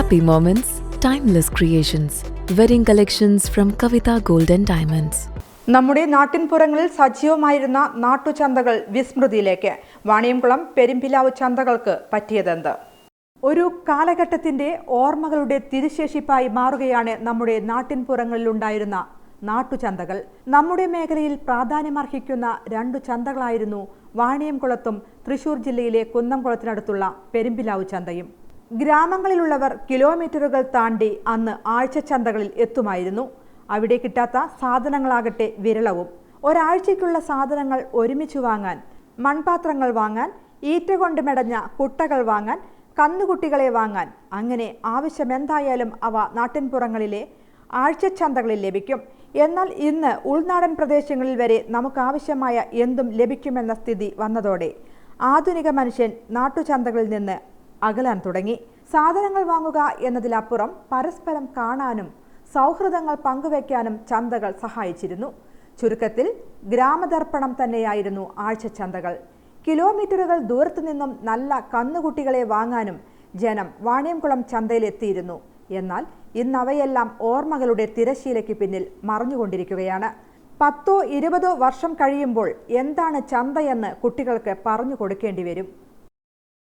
Happy moments, timeless creations. Wedding collections from Kavita Gold and Diamonds. നമ്മുടെ നാട്ടിൻപുറങ്ങളിൽ സജീവമായിരുന്ന നാട്ടുചന്തകൾ വിസ്മൃതിയിലേക്ക്. വാണിയംകുളം പെരുമ്പിലാവ് ചന്തകൾക്ക് പറ്റിയതെന്ത്? ഒരു കാലഘട്ടത്തിന്റെ ഓർമ്മകളുടെ തിരുശേഷിപ്പായി മാറുകയാണ് നമ്മുടെ നാട്ടിൻപുറങ്ങളിലുണ്ടായിരുന്ന നാട്ടുചന്തകൾ. നമ്മുടെ മേഖലയിൽ പ്രാധാന്യമർഹിക്കുന്ന രണ്ടു ചന്തകളായിരുന്നു വാണിയംകുളത്തും തൃശൂർ ജില്ലയിലെ കുന്നംകുളത്തിനടുത്തുള്ള പെരുമ്പിലാവ് ചന്തയും. ഗ്രാമങ്ങളിലുള്ളവർ കിലോമീറ്ററുകൾ താണ്ടി അന്ന് ആഴ്ചച്ചന്തകളിൽ എത്തുമായിരുന്നു. അവിടെ കിട്ടാത്ത സാധനങ്ങളാകട്ടെ വിരളവും. ഒരാഴ്ചയ്ക്കുള്ള സാധനങ്ങൾ ഒരുമിച്ച് വാങ്ങാൻ, മൺപാത്രങ്ങൾ വാങ്ങാൻ, ഈറ്റ കൊണ്ട് മെടഞ്ഞ കുട്ടകൾ വാങ്ങാൻ, കന്നുകുട്ടികളെ വാങ്ങാൻ, അങ്ങനെ ആവശ്യമെന്തായാലും അവ നാട്ടിൻപുറങ്ങളിലെ ആഴ്ചച്ചന്തകളിൽ ലഭിക്കും. എന്നാൽ ഇന്ന് ഉൾനാടൻ പ്രദേശങ്ങളിൽ വരെ നമുക്കാവശ്യമായ എന്തും ലഭിക്കുമെന്ന സ്ഥിതി വന്നതോടെ ആധുനിക മനുഷ്യൻ നാട്ടുചന്തകളിൽ നിന്ന് അകലാൻ തുടങ്ങി. സാധനങ്ങൾ വാങ്ങുക എന്നതിലപ്പുറം പരസ്പരം കാണാനും സൗഹൃദങ്ങൾ പങ്കുവയ്ക്കാനും ചന്തകൾ സഹായിച്ചിരുന്നു. ചുരുക്കത്തിൽ ഗ്രാമദർപ്പണം തന്നെയായിരുന്നു ആഴ്ചച്ചന്തകൾ. കിലോമീറ്ററുകൾ ദൂരത്തു നിന്നും നല്ല കന്നുകുട്ടികളെ വാങ്ങാനും ജനം വാണിയംകുളം ചന്തയിലെത്തിയിരുന്നു. എന്നാൽ ഇന്നവയെല്ലാം ഓർമ്മകളുടെ തിരശീലയ്ക്ക് പിന്നിൽ മറഞ്ഞുകൊണ്ടിരിക്കുകയാണ്. 10-20 വർഷം കഴിയുമ്പോൾ എന്താണ് ചന്തയെന്ന് കുട്ടികൾക്ക് പറഞ്ഞു കൊടുക്കേണ്ടി വരും.